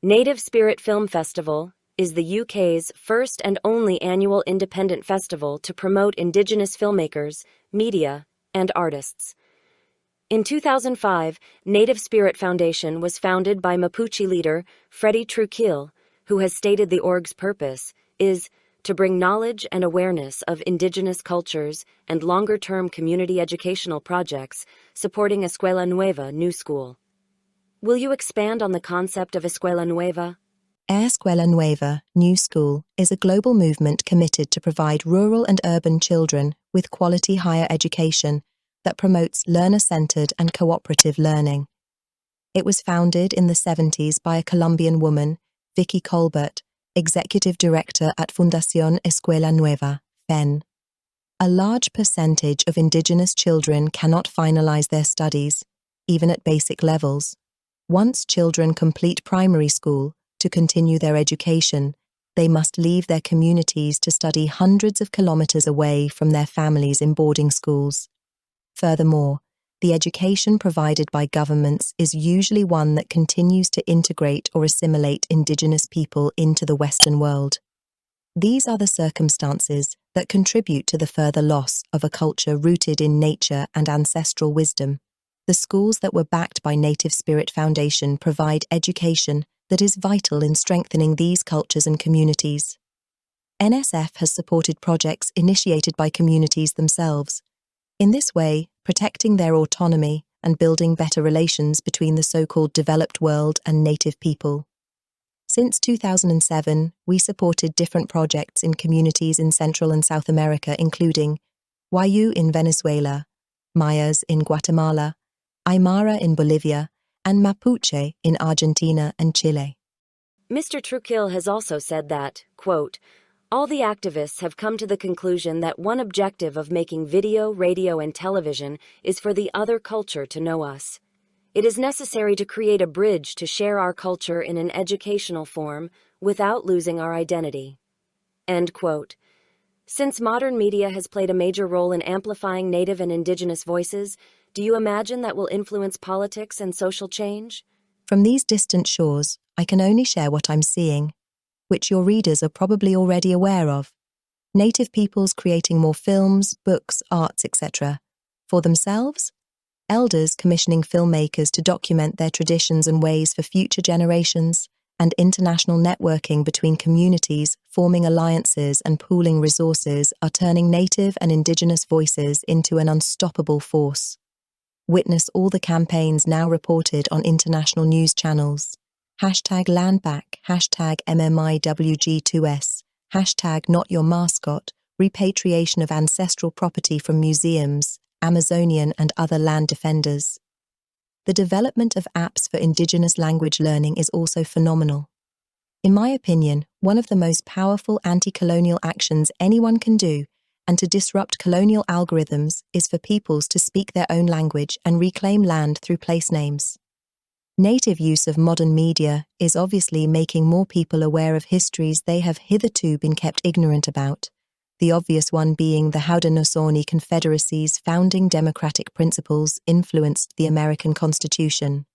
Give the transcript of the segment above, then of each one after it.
Native Spirit Film Festival is the UK's first and only annual independent festival to promote Indigenous filmmakers, media, and artists. In 2005, Native Spirit Foundation was founded by Mapuche leader Freddie Truquille, who has stated the org's purpose is to bring knowledge and awareness of Indigenous cultures and longer-term community educational projects supporting Escuela Nueva New School. Will you expand on the concept of Escuela Nueva? Escuela Nueva New School is a global movement committed to provide rural and urban children with quality higher education that promotes learner-centered and cooperative learning. It was founded in the 70s by a Colombian woman, Vicky Colbert, Executive Director at Fundación Escuela Nueva, FEN. A large percentage of Indigenous children cannot finalize their studies, even at basic levels. Once children complete primary school, to continue their education, they must leave their communities to study hundreds of kilometers away from their families in boarding schools. Furthermore, the education provided by governments is usually one that continues to integrate or assimilate Indigenous people into the Western world. These are the circumstances that contribute to the further loss of a culture rooted in nature and ancestral wisdom. The schools that were backed by Native Spirit Foundation provide education that is vital in strengthening these cultures and communities. NSF has supported projects initiated by communities themselves. In this way, protecting their autonomy and building better relations between the so-called developed world and native people. Since 2007, we supported different projects in communities in Central and South America, including Wayuu in Venezuela, Mayas in Guatemala, Aymara in Bolivia, and Mapuche in Argentina and Chile. Mr. Truquille has also said that, quote, all the activists have come to the conclusion that one objective of making video, radio, and television is for the other culture to know us. It is necessary to create a bridge to share our culture in an educational form without losing our identity. End quote. Since modern media has played a major role in amplifying Native and Indigenous voices, do you imagine that will influence politics and social change? From these distant shores, I can only share what I'm seeing, which your readers are probably already aware of. Native peoples creating more films, books, arts, etc. For themselves, elders commissioning filmmakers to document their traditions and ways for future generations, and international networking between communities, forming alliances and pooling resources are turning Native and Indigenous voices into an unstoppable force. Witness all the campaigns now reported on international news channels. #LandBack, #MMIWG2S, #NotYourMascot, repatriation of ancestral property from museums, Amazonian and other land defenders. The development of apps for Indigenous language learning is also phenomenal. In my opinion, one of the most powerful anti-colonial actions anyone can do and to disrupt colonial algorithms is for peoples to speak their own language and reclaim land through place names. Native use of modern media is obviously making more people aware of histories they have hitherto been kept ignorant about, the obvious one being the Haudenosaunee Confederacy's founding democratic principles influenced the American Constitution.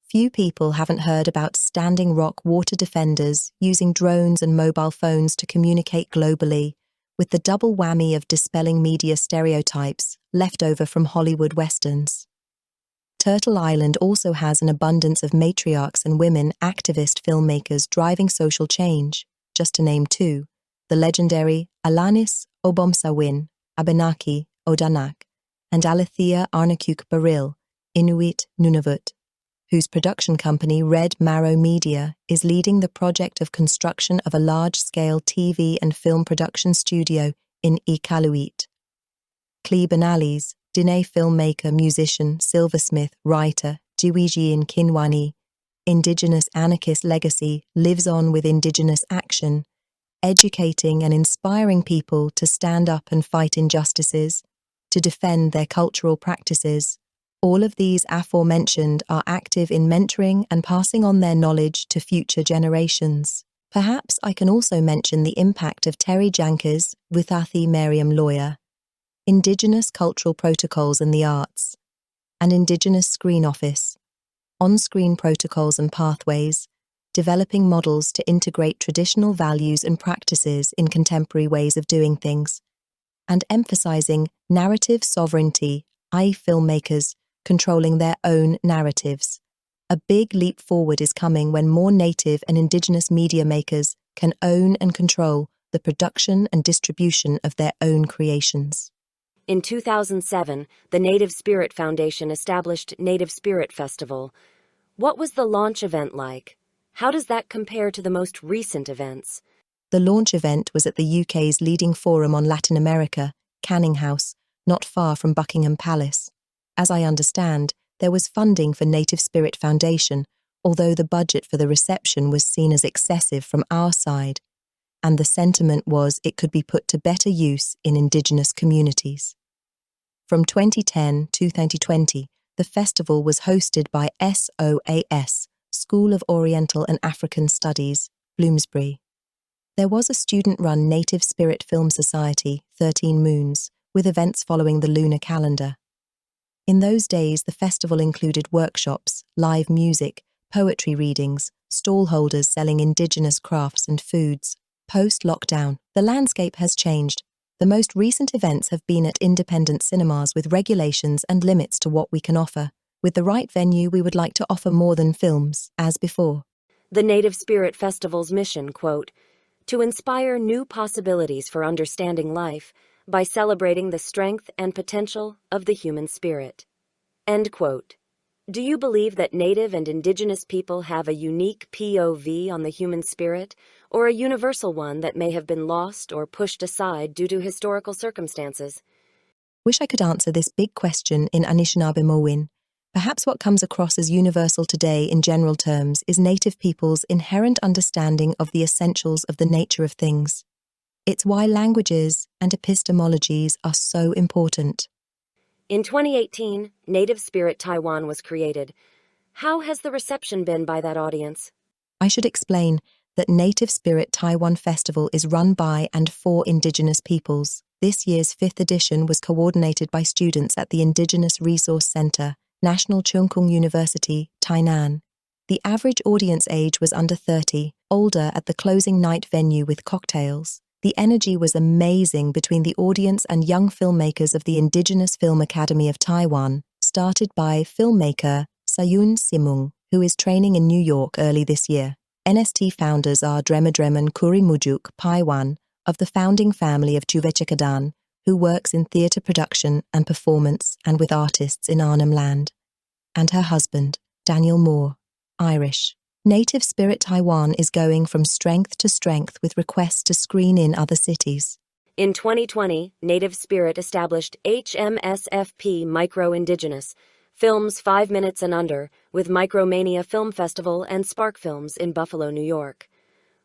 Few people haven't heard about Standing Rock water defenders using drones and mobile phones to communicate globally, with the double whammy of dispelling media stereotypes left over from Hollywood westerns. Turtle Island also has an abundance of matriarchs and women activist filmmakers driving social change, just to name two, the legendary Alanis Obomsawin, Abenaki, Odanak, and Alethea Arnaquq Baril, Inuit Nunavut, whose production company Red Marrow Media is leading the project of construction of a large-scale TV and film production studio in Iqaluit. Clee Benali's Diné filmmaker, musician, silversmith, writer, Jiwijin Kinwani, Indigenous anarchist legacy lives on with Indigenous action, educating and inspiring people to stand up and fight injustices, to defend their cultural practices. All of these aforementioned are active in mentoring and passing on their knowledge to future generations. Perhaps I can also mention the impact of Terry Janker's Withathi Merriam Lawyer, Indigenous Cultural Protocols in the Arts, and Indigenous Screen Office, On-Screen Protocols and Pathways, developing models to integrate traditional values and practices in contemporary ways of doing things, and emphasizing narrative sovereignty, i.e. filmmakers controlling their own narratives. A big leap forward is coming when more native and indigenous media makers can own and control the production and distribution of their own creations. In 2007, the Native Spirit Foundation established Native Spirit Festival. What was the launch event like? How does that compare to the most recent events? The launch event was at the UK's leading forum on Latin America, Canning House, not far from Buckingham Palace. As I understand, there was funding for Native Spirit Foundation, although the budget for the reception was seen as excessive from our side, and the sentiment was it could be put to better use in Indigenous communities. From 2010 to 2020, the festival was hosted by SOAS, School of Oriental and African Studies, Bloomsbury. There was a student-run Native Spirit Film Society, 13 Moons, with events following the lunar calendar. In those days, the festival included workshops, live music, poetry readings, stall holders selling Indigenous crafts and foods. Post-lockdown, the landscape has changed. The most recent events have been at independent cinemas with regulations and limits to what we can offer. With the right venue, we would like to offer more than films, as before. The Native Spirit Festival's mission, quote, to inspire new possibilities for understanding life by celebrating the strength and potential of the human spirit. End quote. Do you believe that Native and Indigenous people have a unique POV on the human spirit, or a universal one that may have been lost or pushed aside due to historical circumstances? Wish I could answer this big question in Anishinaabe-Mowin. Perhaps what comes across as universal today in general terms is Native people's inherent understanding of the essentials of the nature of things. It's why languages and epistemologies are so important. In 2018, Native Spirit Taiwan was created. How has the reception been by that audience? I should explain that Native Spirit Taiwan Festival is run by and for Indigenous peoples. This year's 5th edition was coordinated by students at the Indigenous Resource Center, National Chung Kung University, Tainan. The average audience age was under 30, older at the closing night venue with cocktails. The energy was amazing between the audience and young filmmakers of the Indigenous Film Academy of Taiwan, started by filmmaker Sayun Simung, who is training in New York early this year. NST founders are Dremadreman Kurimujuk Paiwan, of the founding family of Chuvechakadan, who works in theatre production and performance and with artists in Arnhem Land, and her husband, Daniel Moore, Irish. Native Spirit Taiwan is going from strength to strength with requests to screen in other cities. In 2020, Native Spirit established HMSFP Micro-Indigenous, Films 5 Minutes and Under, with Micromania Film Festival and Spark Films in Buffalo, New York.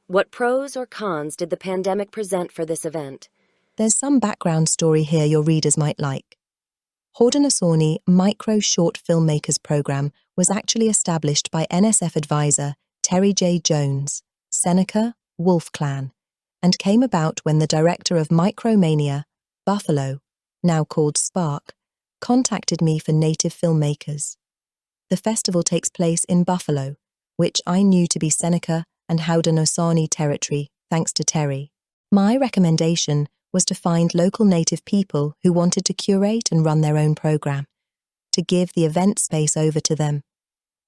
What pros or cons did the pandemic present for this event? There's some background story here your readers might like. Haudenosaunee Micro Short Filmmakers Program was actually established by NSF advisor Terry J. Jones, Seneca, Wolf Clan, and came about when the director of Micromania, Buffalo, now called Spark, contacted me for Native filmmakers. The festival takes place in Buffalo, which I knew to be Seneca and Haudenosaunee territory, thanks to Terry. My recommendation was to find local Native people who wanted to curate and run their own program, to give the event space over to them.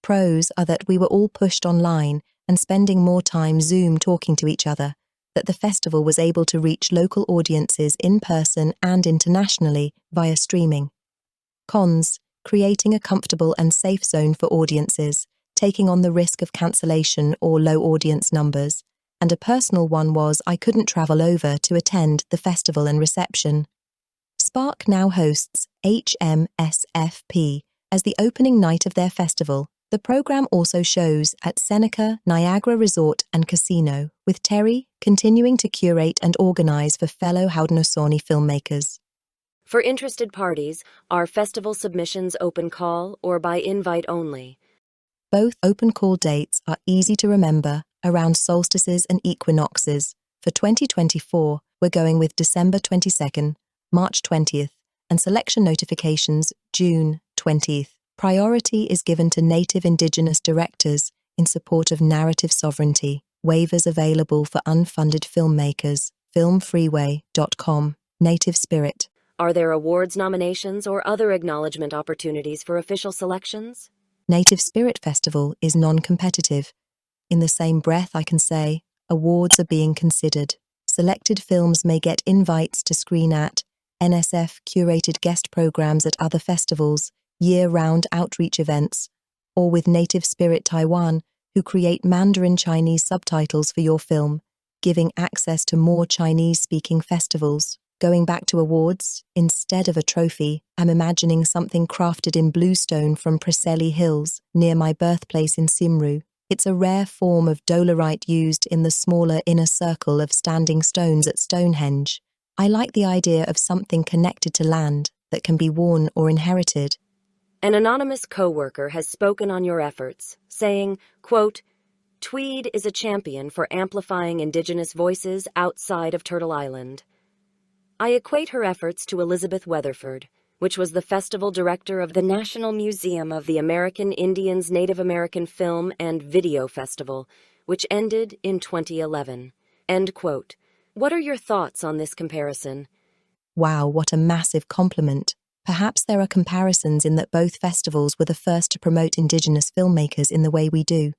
Pros are that we were all pushed online and spending more time Zoom talking to each other, that the festival was able to reach local audiences in person and internationally via streaming. Cons, creating a comfortable and safe zone for audiences, taking on the risk of cancellation or low audience numbers, and a personal one was I couldn't travel over to attend the festival and reception. Spark now hosts HMSFP as the opening night of their festival. The program also shows at Seneca Niagara Resort and Casino, with Terry continuing to curate and organize for fellow Haudenosaunee filmmakers. For interested parties, are festival submissions open call or by invite only? Both open call dates are easy to remember, around solstices and equinoxes. For 2024, we're going with December 22nd, March 20th, and selection notifications June 20th. Priority is given to Native Indigenous directors, in support of narrative sovereignty. Waivers available for unfunded filmmakers. Filmfreeway.com. Native Spirit. Are there awards nominations or other acknowledgement opportunities for official selections? Native Spirit Festival is non-competitive. In the same breath, I can say, awards are being considered. Selected films may get invites to screen at NSF-curated guest programs at other festivals, year-round outreach events, or with Native Spirit Taiwan, who create Mandarin Chinese subtitles for your film, giving access to more Chinese-speaking festivals. Going back to awards, instead of a trophy, I'm imagining something crafted in bluestone from Preseli Hills, near my birthplace in Simru. It's a rare form of dolerite used in the smaller inner circle of standing stones at Stonehenge. I like the idea of something connected to land that can be worn or inherited. An anonymous co-worker has spoken on your efforts, saying, quote, "Tweed is a champion for amplifying Indigenous voices outside of Turtle Island." I equate her efforts to Elizabeth Weatherford, which was the festival director of the National Museum of the American Indians Native American Film and Video Festival, which ended in 2011. End quote. What are your thoughts on this comparison? Wow, what a massive compliment. Perhaps there are comparisons in that both festivals were the first to promote Indigenous filmmakers in the way we do.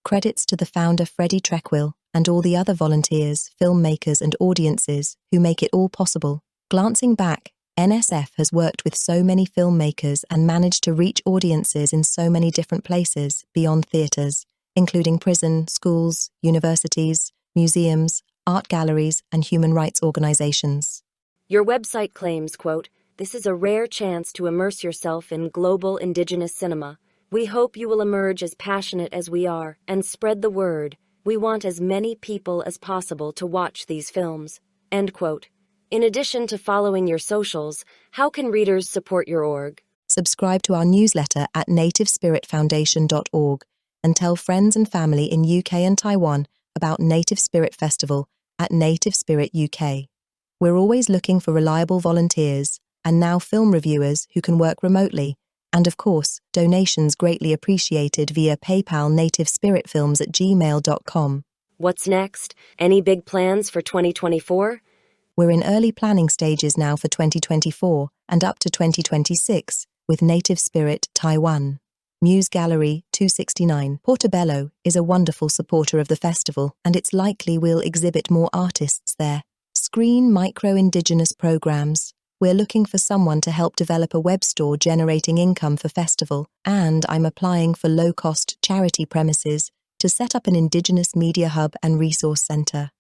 Credits to the founder Freddie Trequill and all the other volunteers, filmmakers and audiences who make it all possible. Glancing back, NSF has worked with so many filmmakers and managed to reach audiences in so many different places beyond theatres, including prison, schools, universities, museums, art galleries and human rights organizations. Your website claims, quote, "This is a rare chance to immerse yourself in global Indigenous cinema. We hope you will emerge as passionate as we are and spread the word. We want as many people as possible to watch these films." End quote. In addition to following your socials, how can readers support your org? Subscribe to our newsletter at nativespiritfoundation.org and tell friends and family in UK and Taiwan about Native Spirit Festival at Native Spirit UK. We're always looking for reliable volunteers and now film reviewers who can work remotely. And of course, donations greatly appreciated via PayPal nativespiritfilms@gmail.com. What's next? Any big plans for 2024? We're in early planning stages now for 2024 and up to 2026 with Native Spirit Taiwan. Muse Gallery 269 Portobello is a wonderful supporter of the festival and it's likely we'll exhibit more artists there. Screen micro-Indigenous programs. We're looking for someone to help develop a web store generating income for festival, and I'm applying for low-cost charity premises to set up an Indigenous media hub and resource center.